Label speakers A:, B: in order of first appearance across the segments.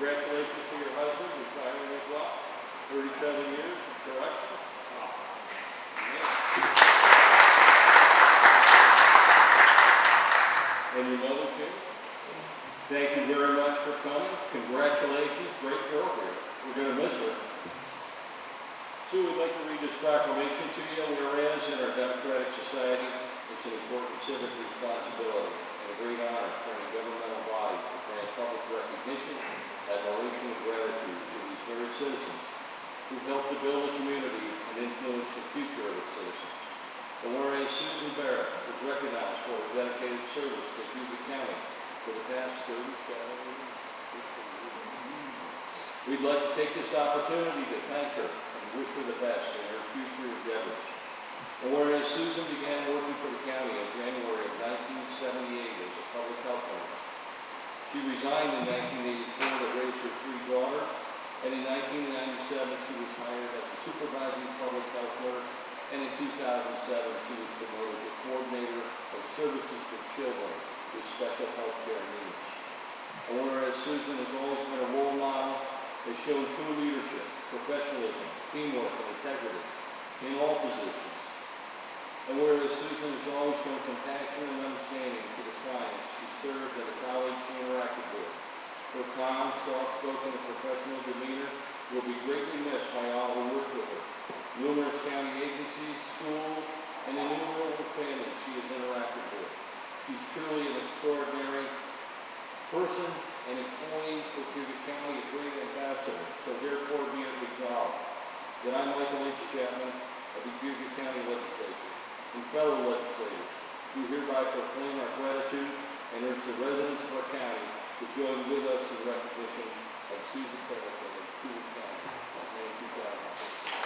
A: Congratulations to your husband, retiring as well. 37 years of corrections. And your mother's here. Thank you very much for coming. Congratulations, great girl here. We're going to miss her. Sue, we'd like to read this proclamation to you. Whereas in our democratic society, it's an important civic responsibility and a great honor for any governmental body to grant public recognition, admiration, and gratitude to these very citizens who helped to build a community and influence the future of its citizens. And whereas Susan Barrett is recognized for her dedicated service to Cayuga County for the past 37 years, we'd like to take this opportunity to thank her and wish her the best in her future endeavors. And whereas Susan began working for the county in January of 1978 as a public health nurse, she resigned in 1984 to raise her 3 daughters, and in 1997 she was hired as a supervising public health nurse, and in 2007 she was promoted to coordinator of services for children with special health care needs. And whereas Susan has always been a role model, has shown true leadership, professionalism, teamwork, and integrity in all positions. And whereas Susan has always shown compassion and understanding to the clients she served and the colleagues she interacted with, her calm, soft-spoken, and professional demeanor will be greatly missed by all who work with her. Numerous county agencies, schools, and innumerable families she has interacted with. She's truly an extraordinary person and employee for Cayuga County, a great ambassador. So therefore be it resolved that I, Michael H. Chapman, of the Cayuga County Legislature, and fellow legislators, do hereby proclaim our gratitude and urge the residents of our county to join with us in recognition of Susan Barrett of Cayuga County of May 2015.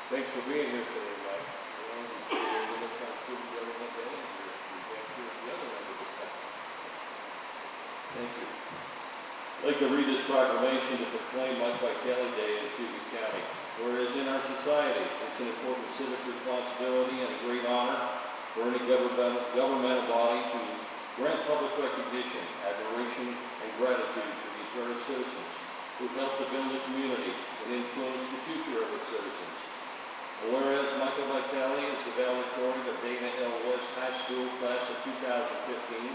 A: Thanks for being here today, Mike. Thank you. I'd like to read this proclamation to proclaim Mike Vitale Day in Cayuga County. Whereas in our society, it's an important civic responsibility and a great honor for any governmental body to grant public recognition, admiration, and gratitude to these very citizens who helped to build a community and influence the future of its citizens. And whereas Michael Vitale is the valedictorian of Dana L. West High School class of 2015,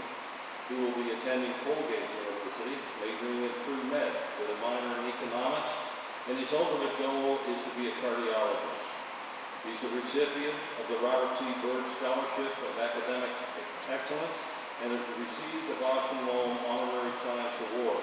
A: who will be attending Colgate University, majoring in food med with a minor in economics, and his ultimate goal is to be a cardiologist. He's a recipient of the Robert C. Byrd Scholarship of Academic Excellence and has received the Boston Loan Honorary Science Award.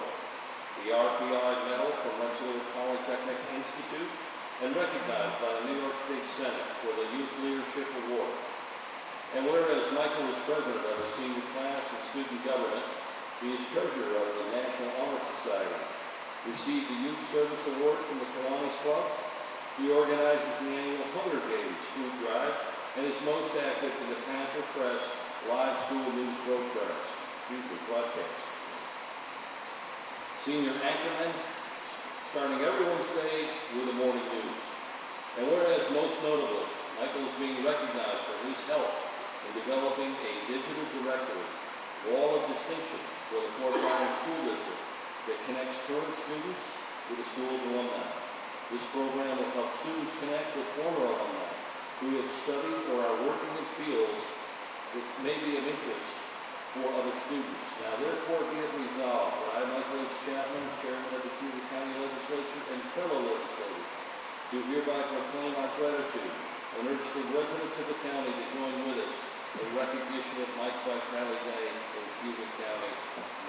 A: Student Government. He is treasurer of the National Honor Society. Received the Youth Service Award from the Kiwanis Club. He organizes the annual Hunger Games food drive and is most active in the Panther Press live school news broadcast. Senior anchorman, starting every Wednesday with the morning news. And whereas most notably, Michael is being recognized for his help in developing a digital directory, Wall of Distinction, for the Fort Bryan School District that connects current students with the school's alumni. This program will help students connect with former alumni who have studied or are working in fields that may be of interest for other students. Now, therefore, be it resolved that I, Michael H. Chapman, Chairman of the Cayuga County Legislature and fellow legislators, do hereby proclaim our gratitude and urge the residents of the county to join with us in recognition of Mike Vitale Day in Cayuga County,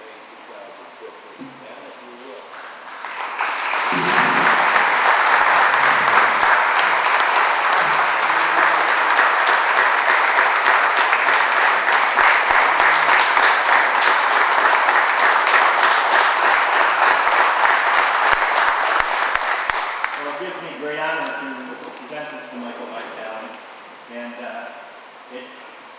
A: May 2015. Now, if you will.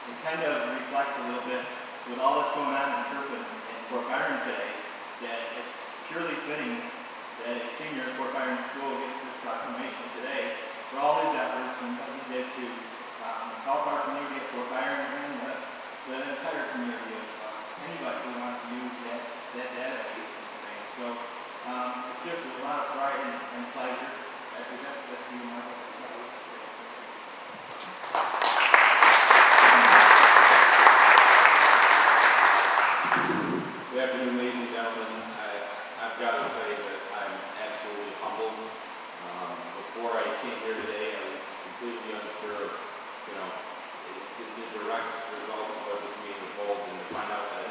B: It kind of reflects a little bit with all that's going on in Turpin and Fort Byron today, that it's purely fitting that a senior at Fort Byron School gets this proclamation today for all his efforts and what he did to help our community at Fort Byron and the entire community of anybody who wants to use that database and things. So it's just with a lot of pride and pleasure I present this to you, Michael.
C: Good afternoon, ladies and gentlemen. I've got to say that I'm absolutely humbled. Before I came here today, I was completely unsure of, the direct results of what this meeting would hold, and to find out that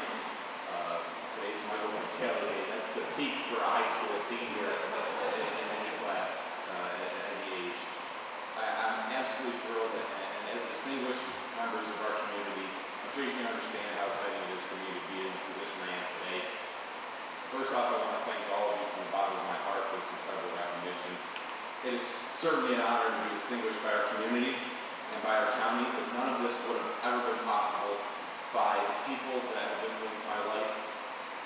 C: today's Michael Vitale Day, that's the peak for a high school senior in any class at any age. I'm absolutely thrilled, and as distinguished members of our community, I'm sure you can understand how exciting it is for me to be in the position I am today. First off, I want to thank all of you from the bottom of my heart for this incredible recognition. It is certainly an honor to be distinguished by our community and by our county, but none of this would have ever been possible by people that have influenced my life.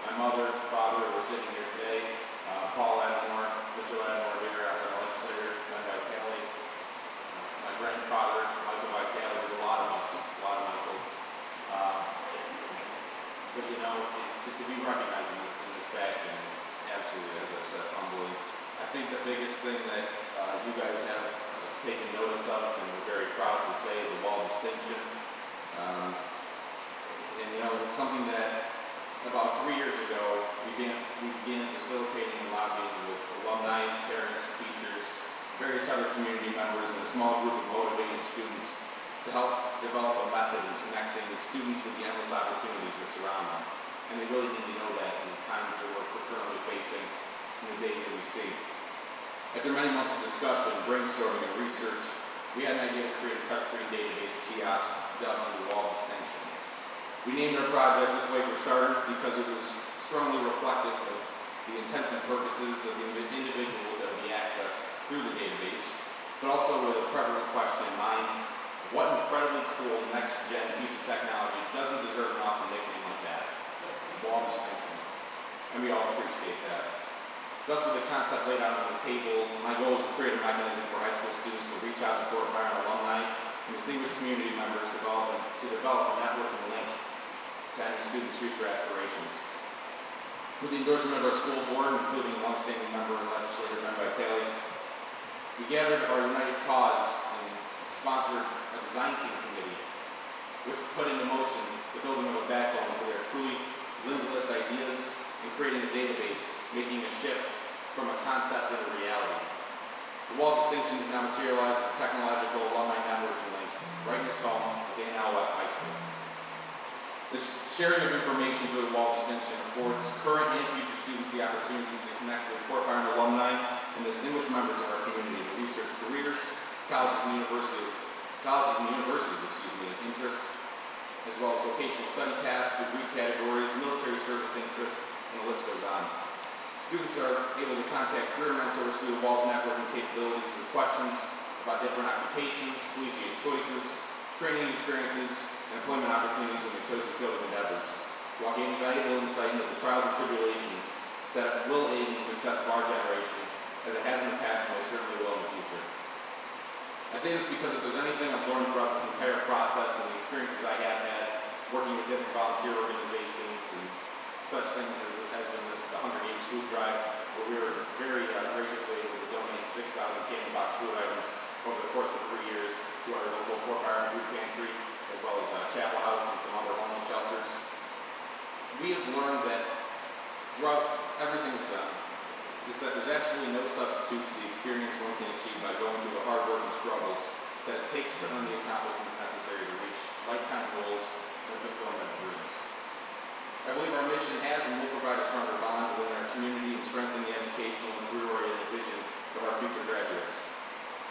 C: My mother and father were sitting here today, Paul Lattimore, Mr. Lattimore here, our legislator, Ben Vitale. My grandfather, Michael Vitale, there's a lot of us, a lot of Michaels. But to be recognized in this fashion is absolutely, as I've said, humbling. I think the biggest thing that you guys have taken notice of, and we're very proud to say, is the wall distinction. It's something that about 3 years ago we began facilitating and lobbying with alumni, parents, teachers, various other community members, and a small group of motivated students to help develop a method in connecting students with the endless opportunities that surround them. And they really need to know that in the times that we're currently facing, in the days that we see. After many months of discussion, brainstorming, and research, we had an idea to create a touchscreen database kiosk dubbed the Wall of Distinction. We named our project this way for starters because it was strongly reflective of the intents and purposes of the individuals that would be accessed through the database, but also with a prevalent question in mind: what incredibly cool next-gen piece of technology doesn't deserve an awesome nickname like that? Wall of Distinction. And we all appreciate that. Thus, with the concept laid out on the table, my goal is to create a mechanism for high school students to reach out to Fort Byron alumni and distinguished community members to develop a networking link to any students' future aspirations. With the endorsement of our school board, including a longstanding member and legislator, Ben Vitale, we gathered our united cause and sponsored a design team committee, which put into motion the building of a backbone to their truly limitless ideas and creating a database, making a shift from a concept into reality. The Wall of Distinction is now materialized as a technological alumni networking link right in its home at Dana West High School. This sharing of information through the Wall of Distinction affords current and future students the opportunity to connect with Fort Byron alumni and distinguished members of our community to research careers, colleges and universities of interest, as well as vocational study paths, degree categories, military service interests, and the list goes on. Students are able to contact career mentors through the Walls networking capabilities with questions about different occupations, collegiate choices, training experiences, and employment opportunities in their chosen field of endeavors, while gaining valuable insight into the trials and tribulations that will aid in the success of our generation, as it has in the past and most certainly will in the future. I say this because if there's anything I've learned throughout this entire process and the experiences I have had working with different volunteer organizations and such things as has been the Hunger Games food drive, where we were very graciously able to donate 6,000 candy box food items over the course of 3 years to our local Port Byron food pantry, as well as Chapel House and some other homeless shelters. We have learned that throughout everything we've done, it's that there's absolutely no substitute to the experience one can achieve by going through the hard work and struggles that it takes to earn the accomplishments necessary to reach lifetime goals and fulfillment dreams. I believe our mission has and will provide a stronger bond within our community and strengthen the educational and career-oriented vision of our future graduates.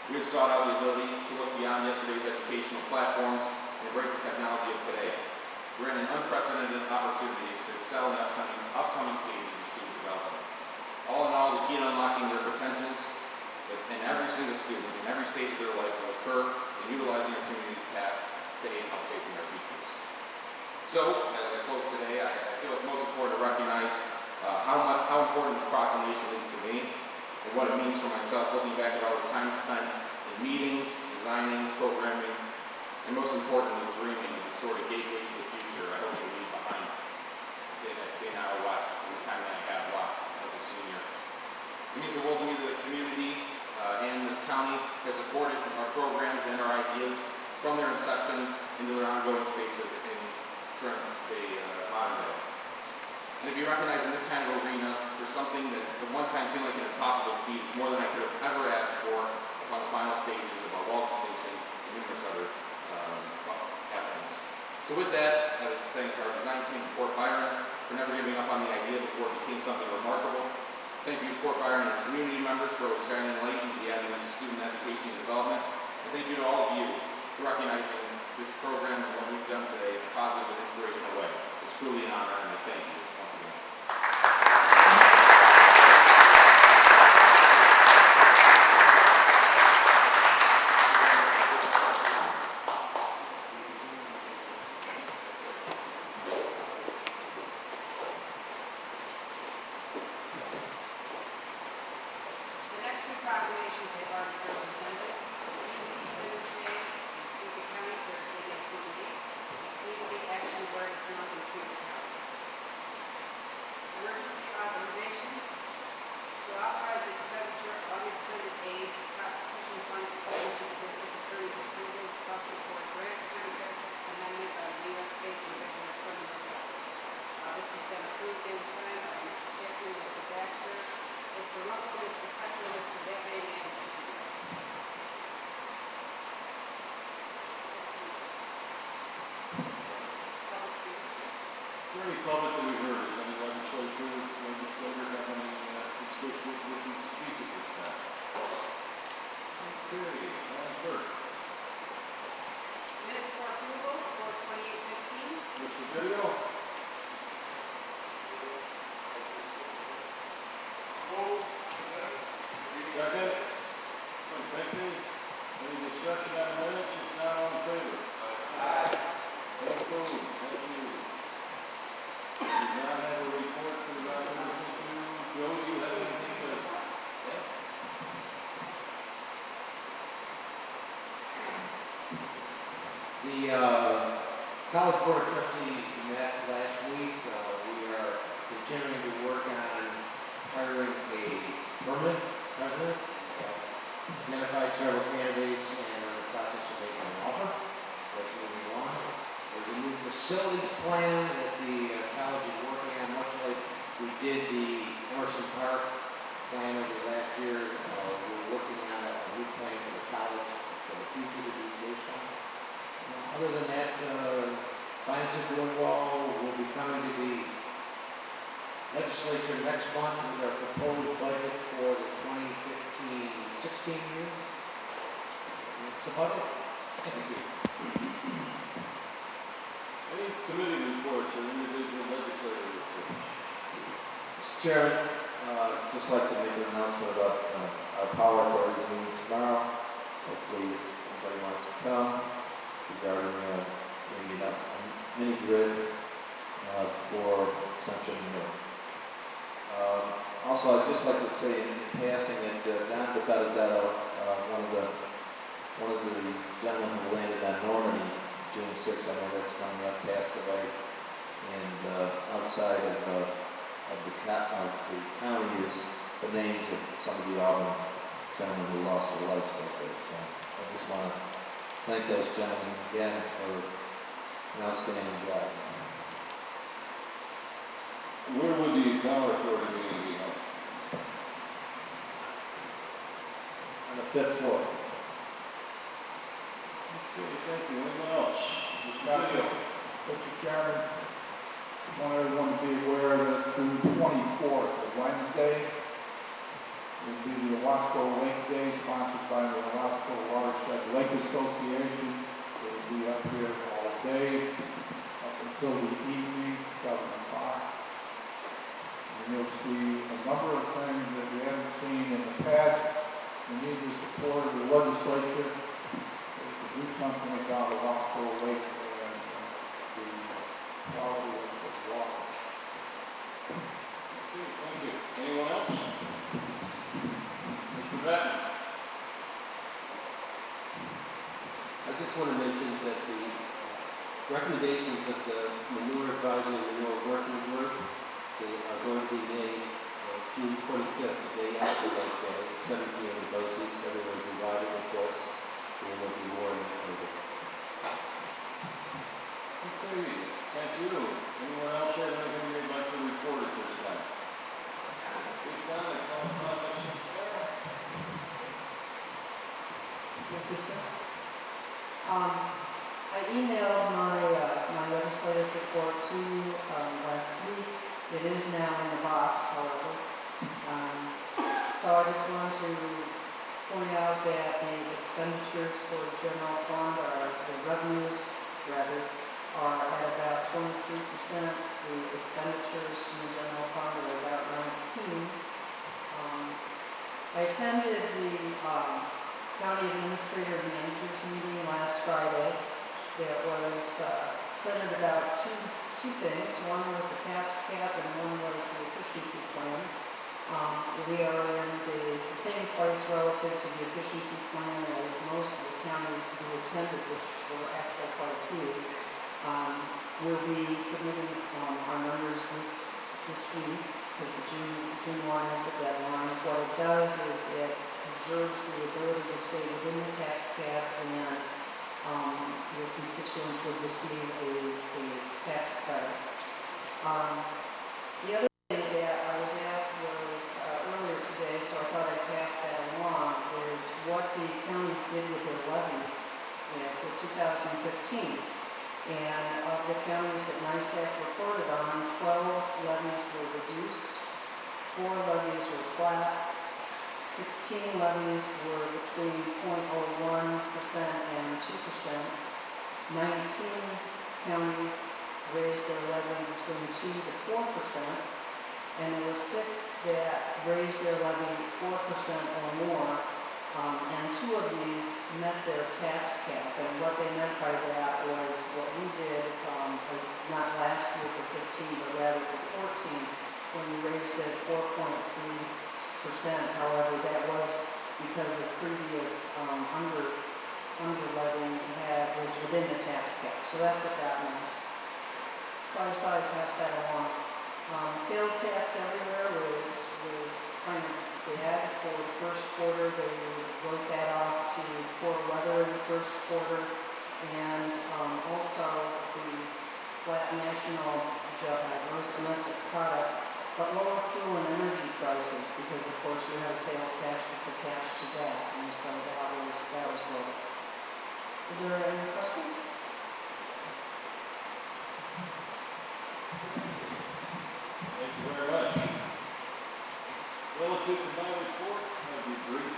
C: We have sought out the ability to look beyond yesterday's educational platforms and embrace the technology of today. We're in an unprecedented opportunity to excel in the upcoming stages of student development. All in all, the key to unlocking their potentials in every single student, in every stage of their life, will occur in utilizing our community's past to aid in help shaping our futures. So, as I close today, I feel it's most important to recognize how important this proclamation is to me and what it means for myself, looking back at all the time spent in meetings, designing, programming, and most importantly, dreaming of the sort of gateway to the future I hope to leave behind in our West in the time that I have left as a senior. It means the world to me that the community and this county has supported our programs and our ideas from their inception into their ongoing states in current day, modern day. And to be recognized in this kind of arena for something that at one time seemed like an impossible feat is more than I could have ever asked for upon the final stages of our wall distinction and numerous other happenings. So with that, I would thank our design team at Port Byron for never giving up on the idea before it became something remarkable. Thank you to Port Byron and its community members for always shining light into the avenues of student education and development. And thank you to all of you for recognizing this program and what we've done today in a positive and inspirational way. It's truly an honor, and I thank you once again.
D: The next two proclamations have already been presented. Citizens Day in Cayuga County, Thursday, May 28th, and Community Action Awareness Month in Cayuga County. Emergency authorization to authorize the expenditure of unexpended aid to prosecution funds according to the district attorney's approval requested for a grant contract amendment by the New York State Division of Criminal Justice. This has been approved and signed by Mr. Chapman, Mr. Baxter, Mr. Rumpel, Mr. Kessler, Mr. Batman, and Mr. Dean. Public hearing.
A: Is there any public that we heard? Is any legislator have any constituents wishing to speak at this time? Okay, Madam Clerk.
D: Minutes for approval for 2815.
A: Mr. Video? Second? Thank you. Any discussion on minutes? If not, all in favor? Aye. Any opposed? Thank you. We do not have a report for the resolution. Joe, do you have anything to add?
E: The College Board of Trustees met last week. We are continuing to work on hiring a permanent president. Identified several candidates and are in the process of making an offer. That's moving along. There's a new facilities plan that the college is working on, much like we did the Emerson Park plan over last year. We're working on a new plan for the college for the future to be based on. Other than that, finance is doing well. We'll be coming to the legislature next month with our proposed budget for the 2015-16 year. That's about it. Thank you.
A: Any committee reports or individual legislative reports?
F: Mr. Chairman, just like to make an announcement about our power authorities meeting tomorrow. Hopefully, if anybody wants to come, it's regarding maybe a mini grid for Central New York. Also, I'd just like to say in passing that Don DeBenedetto, one of the gentlemen who landed on Normandy June 6th, I know that's coming up, passed away, and outside of the county is the names of some of the Auburn gentlemen who lost their lives that day. So I just want to thank those gentlemen again for an outstanding job.
A: Where would the power authority meeting be held?
F: On the 5th floor.
A: Okay, thank you. Anyone else?
G: Mr. Chairman, I want everyone to be aware that June 24th, a Wednesday, will be the Owasco Lake Day, sponsored by the Owasco Watershed Lake Association. It will be up here all day, up until the evening, 7 o'clock. And you'll see a number of things that we haven't seen in the past. We need the support of the legislature to do something about Owasco Lake and the quality of the water.
A: Okay, thank you. Anyone else? Mr. Benton?
H: I just want to mention that the recommendations of the Manure Advisory and Manure Working Group, they are going to be made June 25th, the day after Lake Day, at 7 p.m. in Bose's. Everyone's invited, of course, and there'll be more included.
A: Okay, thank you. Anyone else have anything they'd like to report at this time? If not, I call upon Mr. Carroll.
I: Thank you, sir. I emailed my legislative report to you last week. It is now in the box, however. So I just want to point out that the expenditures for the general fund the revenues rather, are at about 23%. The expenditures from the general fund are about 19%. I attended the County Administrator Managers meeting last Friday. It was centered about two things. One was the tax cap and one was the efficiency plans. We are in the same place relative to the efficiency plan as most of the counties who attended, which were actually quite a few. We'll be submitting our numbers this week because the June 1 is the deadline. What it does is it preserves the ability to stay within the tax cap and your constituents would receive a tax credit. The other thing that I was asked was earlier today, so I thought I'd pass that along, is what the counties did with their levies for 2015. And of the counties that NISAC reported on, 12 levies were reduced, 4 levies were flat, 16 levies were between 0.01% and 2%, 19 counties raised their levy between 2 to 4%, and there were 6 that raised their levy 4% or more, and 2 of these met their tax cap. And what they meant by that was what we did, not last year for 15, but rather for 14, when we raised it 4.3%. However, that was because of previous under-levying was within the tax cap. So that's what that meant. So I just thought I'd pass that along. Sales tax everywhere was kind of bad for the first quarter. They wrote that off to poor weather in the first quarter, and also the flat national gross domestic product, but lower fuel and energy prices because, of course, we have a sales tax that's attached to that, and so that was low. Are there any questions?
A: Thank you very much. Relative to my report, I'll be brief.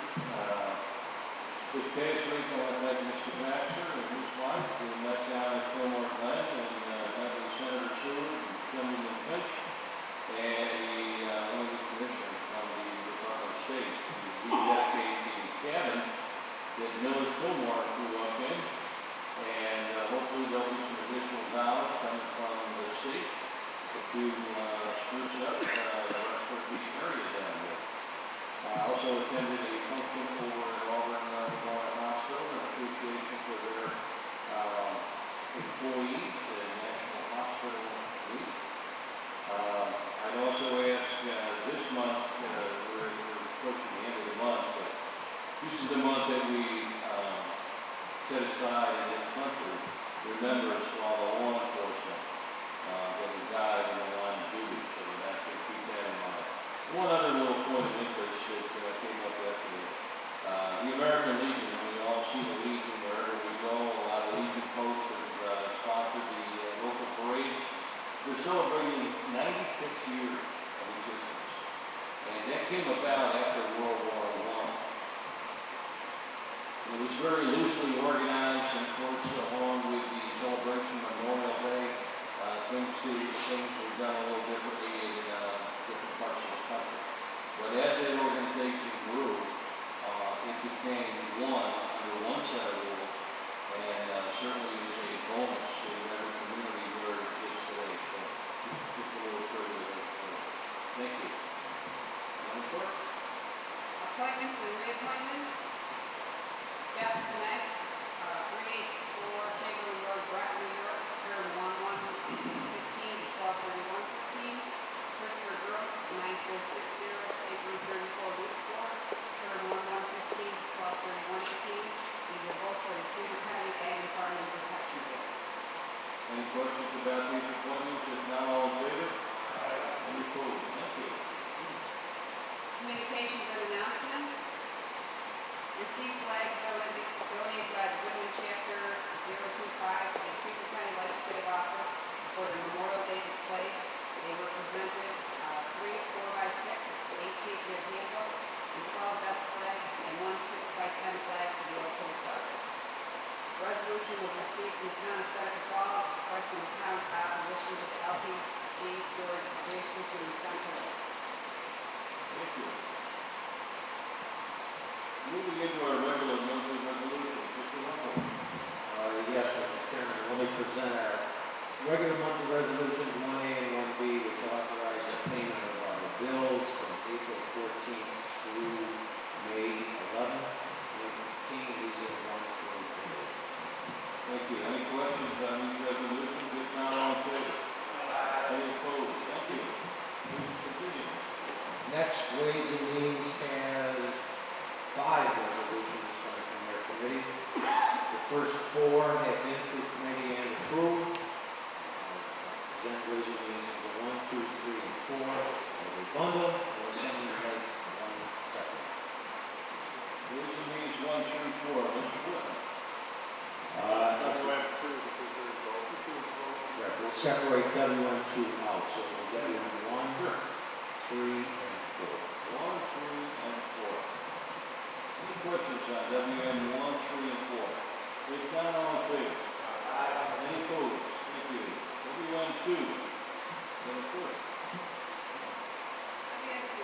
A: This past week, I want to thank Mr. Baxter and his wife who met down at Fillmore Glen and also attended a function over at Auburn Memorial Hospital in appreciation for their employees and National Hospital Week. I'd also ask this month, we're approaching the end of the month, but this is the month that we set aside in this country to remember all the law enforcement that have died in the line of duty, so we have to keep that in mind. One other little point of interest that came up yesterday, the American Legion, we all see the Legion wherever we go, a lot of Legion posters sponsor the local parades. They're celebrating 96 years of existence, and that came about after World War I. It was very loosely organized, and of course, along with the celebration of Memorial Day, things were done a little differently in different parts of the country. But as that organization grew, it became under one set of rules, and certainly is a bonus to every community where it is today. So just a little further there. Thank you. Madam Clerk?
D: Appointments and reappointments. Jeff tonight, 384 Chamberlain Road, Bratton, New York, term 11/15 to 12/31/15. Christopher Gross, 9460 State Route 34, Leesport, term 11/15 to 12/31/15. These are both for the Cayuga County Ag and Farming Protection Board.
A: Any questions about these appointments? If not, all in favor? Any opposed? Thank you.
D: Communications and announcements. Received flags donated by the Goodwin Chapter 025 to the Cayuga County Legislative Office for the Memorial Day display. They were presented 3 4x6, 8-page handbooks, and 12 desk flags, and 1 6x10 flag to the old post office. Resolution was received from the town of Seneca Falls expressing the town's opposition to the LPG storage adjacent to the Central Lake.
A: Thank you. Moving into our regular monthly resolution, Mr. Russell.
E: Yes, Mr. Chairman, let me present our regular monthly resolutions 1A and 1B, which authorize the payment of our bills from April 14th through May 11th, 2015. These are the ones for the committee.
A: Thank you. Any questions on these resolutions? If not, all in favor? Any opposed? Thank you. Please continue.
E: Next, Ways and Means has 5 resolutions coming from their committee. The first 4 have been through committee and approved. Present Ways and Means number 1, 2, 3, and 4 as a bundle, or something like one separate.
A: Ways and Means 1 through 4. Mr. Whitman.
E: Right, we'll separate WM2 out, so we'll WM1, 3, and 4.
A: 1, 3, and 4. Any questions on WM 1, 3, and 4? If not, all in favor? Any opposed? Thank you. WM 2. Madam Clerk.
D: WM2,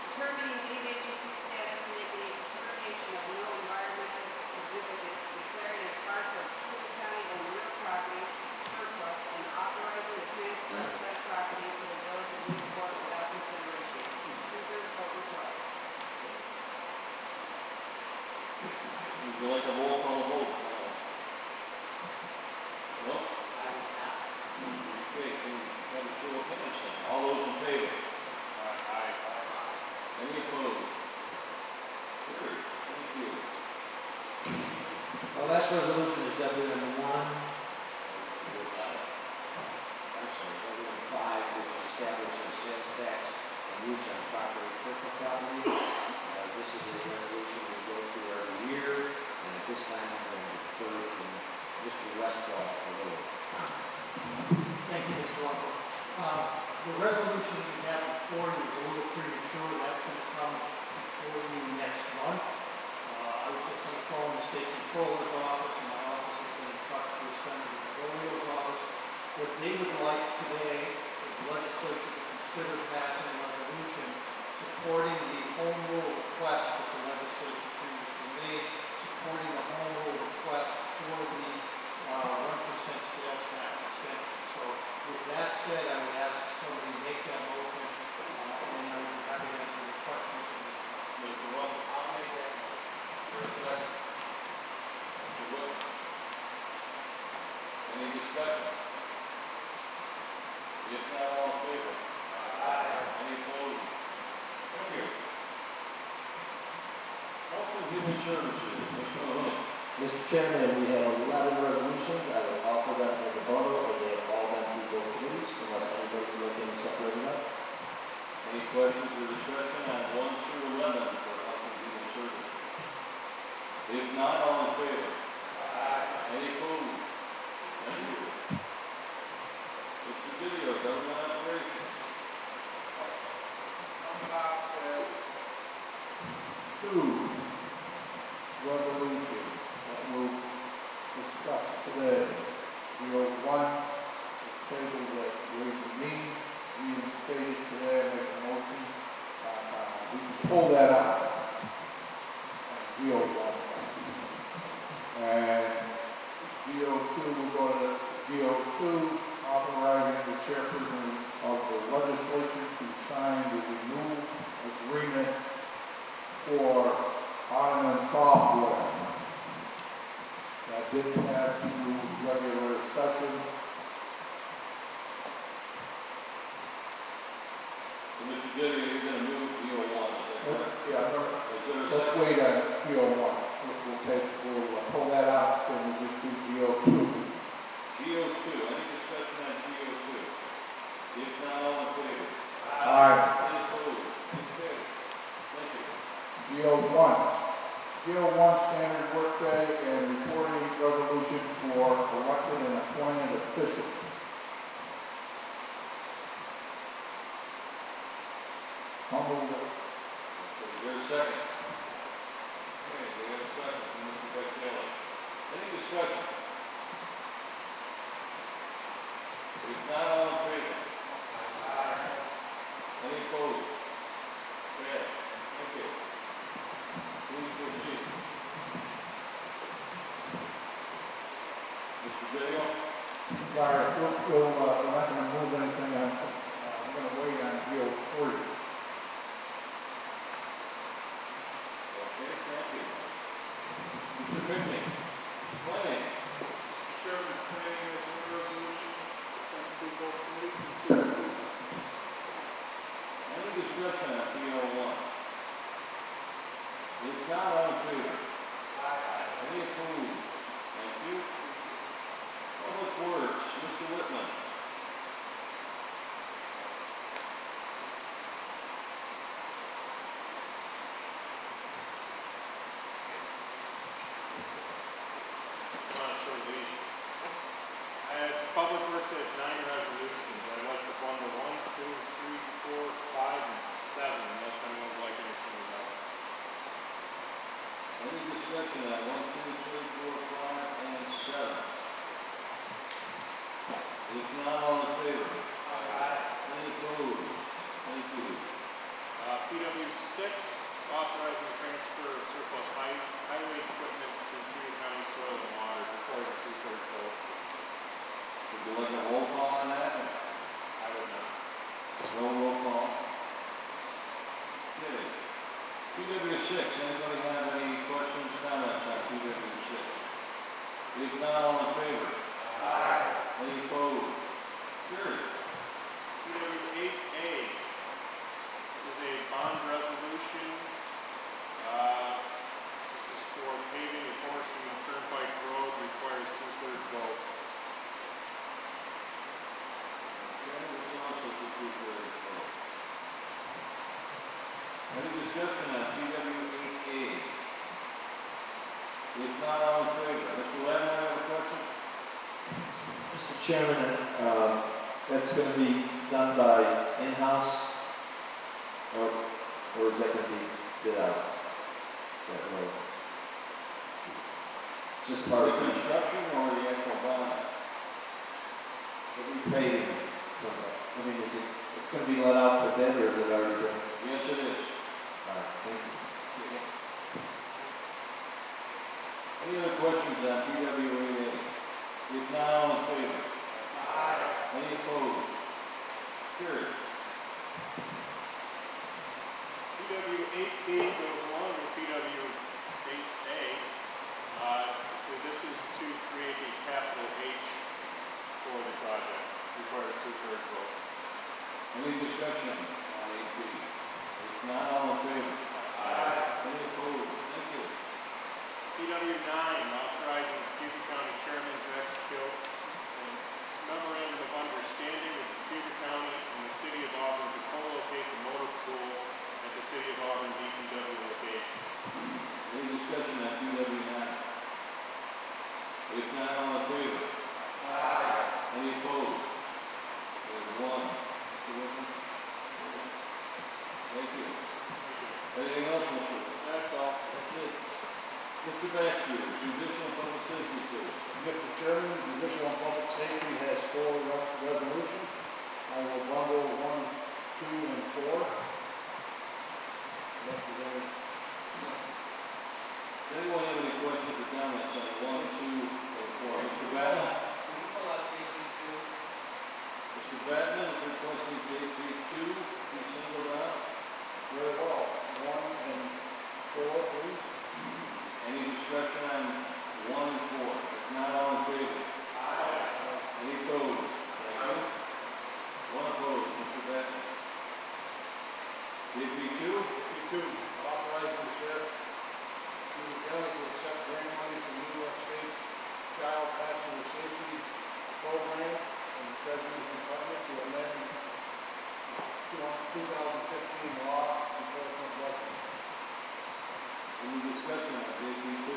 D: determining lead agency status and making a determination of no environmental significance, declaring a parcel of Cayuga County owned real property surplus and authorizing the transfer of said property to the village of Leesport without consideration. 2/3 vote required.
A: Would you like a roll call vote? No? Okay, can we have a show of hands then? All those in favor? Aye. Any opposed? Carried. Thank you.
E: Our last resolution is WM1, which, WM5, which establishes sales tax and use on property, personal property. This is a resolution we go through every year, and at this time I'm going to defer to Mr. Westfall for a little comment.
J: Thank you, Mr. Walker. The resolution that you have before you is a little premature. That's going to come before you next month. I was just on the phone with the state controller's office, and my office has been in touch with Senator DeVilio's office. What they would like today is the legislature to consider passing a resolution supporting the home rule request that the legislature previously made, supporting the home rule request for the 1% sales tax extension. So with that said, I would ask somebody to make that motion, and I would be happy to answer any questions.
A: Services, Mr. Mahoney.
E: Mr. Chairman, we have 11 resolutions. I would offer them as a bundle as they have all been through both committees, unless anybody would like them separated out.
A: Any questions or discussion on 1 through 11 for Health and Human Services? If not, all in favor? Aye. Any opposed? Thank you. Mr. Video, Government Operations.
G: Coming up is two resolutions that we'll discuss today. One is tabled at Ways and Means, reinstated today, I make a motion. We can pull that out. GO1. And GO2 will go to GO2, authorizing the chairperson of the legislature to sign the renewal agreement for Ottoman software. That did pass through regular session.
A: So, Mr. Video, you're going to move GO1, is that correct?
G: Yeah,
A: Is there a
G: let's
A: second?
G: wait on GO1. We'll pull that out, then we'll just do GO2.
A: GO2, any discussion on GO2? If not, all in favor?
G: Aye.
A: Any opposed? Okay. Thank you.
G: GO1. GO1 standard workday and reporting resolution for elected and appointed officials. I'll move it.
A: Is there a second? Okay, we have a second from Mr. Beckdaly. Any discussion? If not, all in favor? Aye. Any opposed? Okay, thank you. Please proceed. Mr. Video?
G: Sorry, we're not going to move anything on, I'm going to wait on GO3.
A: Okay, thank you. Mr. Pickney? Planning?
J: Chairman, planning is a resolution, through both committees.
A: Any discussion on PO1? If not, all in favor? Aye. Any opposed? Thank you. Public Works, Mr. Whitman.
K: Public Works has 9 resolutions. I'd like to bundle 1, 2, 3, 4, 5, and 7, unless anyone would like any single out.
A: Any discussion on 1, 2, 3, 4, 5, and 7? If not, all in favor? Aye. Any opposed? Thank you.
K: PW6, authorizing the transfer of surplus highway equipment to Cayuga County Soil and Water, requires a 2/3 vote.
A: Would you like a roll call on that?
K: I would not.
A: No roll call. Okay. PW6, anybody have any questions, comments on PW6? If not, all in favor? Aye. Any opposed? Carried.
K: PW8A, this is a bond resolution. This is for paving a portion of Turnpike Road, requires 2/3 vote.
A: Any discussion on PW8A? If not, all in favor? Mr. Ladner, have a question?
F: Mr. Chairman, that's going to be done by in-house, or is that going to be bid out? That road? Just part
A: The
F: of the
A: construction or the actual bond?
F: repaving. I mean, it's going to be let out for bid, or is it already been?
A: Yes, it is.
F: All right, thank you.
A: Any other questions on PW8A? If not, all in favor? Aye. Any opposed? Carried.
K: PW8B goes along with PW8A. This is to create a capital H for the project. Requires 2/3 vote.
A: Any discussion on 8B? If not, all in favor? Aye. Any opposed? Thank you.
K: PW9, authorizing the Cayuga County Chairman to execute a memorandum of understanding with the Cayuga County and the City of Auburn to co-locate the motor pool at the City of Auburn DPW location.
A: Any discussion on PW9? If not, all in favor? Aye. Any opposed? There's one. Mr. Whitman? Thank you. Anything else, Mr.?
K: That's all.
A: That's it. Mr. Baxter, Judicial and Public Safety, please.
G: Mr. Chairman, the Division on Public Safety has four resolutions. I will bundle 1, 2, and 4. Unless there's any.
A: Does anyone have any questions or comments on 1, 2, or 4? Mr. Batman? Mr. Batman is requesting JP2 be singled out.
G: Very well. 1 and 4, please.
A: Any discussion on 1 and 4? If not, all in favor? Aye. Any opposed? Thank you. 1 opposed, Mr. Batman. JP2?
G: JP2, authorizing the sheriff to the county to accept grant money from New York State Child Passenger Safety Program and the Treasury Department to amend 2015 law enforcement budget.
A: Any discussion on JP2?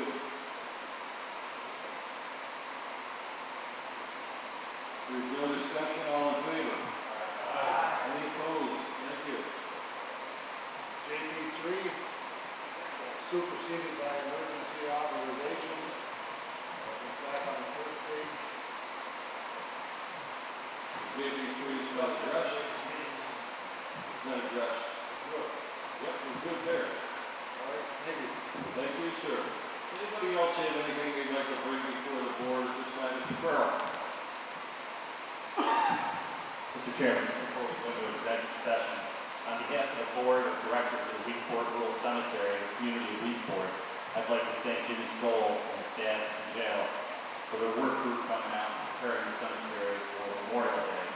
A: There's no discussion, all in favor? Aye. Any opposed? Thank you.
G: JP3, superseded by emergency authorization. Back on the first page.
A: JP3 is not addressed. It's not addressed.
G: Good.
A: Yep, we're good there.
G: All right, thank you.
A: Thank you, sir. Anybody else have anything they'd like to bring before the board at this time? Mr. Farrell?
L: Mr. Chairman, before we go into executive session, on behalf of the Board of Directors of the Weedsport Rural Cemetery and the community of Weedsport, I'd like to thank Jimmy Stoll and the staff at the jail for their work group coming out and preparing the cemetery for Memorial Day.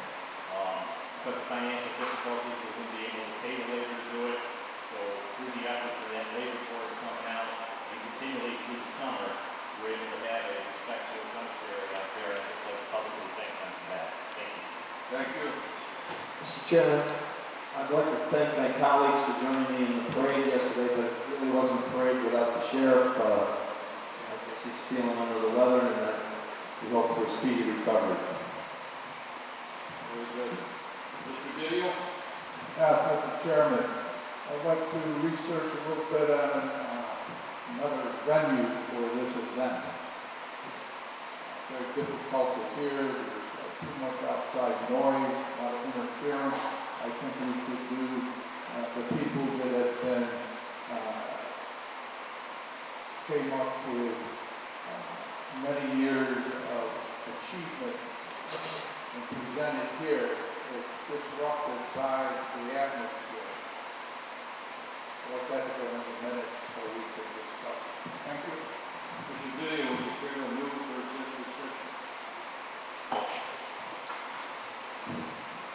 L: Because of financial difficulties, they wouldn't be able to pay the labor to do it. So through the efforts of that labor force coming out and continually through the summer, we're able to have a respectful cemetery out there. I'd just like to publicly thank them for that. Thank you.
A: Thank you.
F: Mr. Chairman, I'd like to thank my colleagues for joining me in the parade yesterday, but it really wasn't a parade without the sheriff. I guess he's feeling under the weather, and we hope for a speedy recovery.
A: Very good. Mr. Didio?
G: Mr. Chairman, I'd like to research a little bit on another venue for this event. Very difficult to hear. There's too much outside noise, a lot of interference. I think we could do the people that have been came up with many years of achievement and presented here is disrupted by the atmosphere. I'd like that to go in the minutes so we can discuss. Thank you.
A: Mr. Didio, will you care to move for executive session?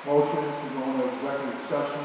G: Motion to go into executive session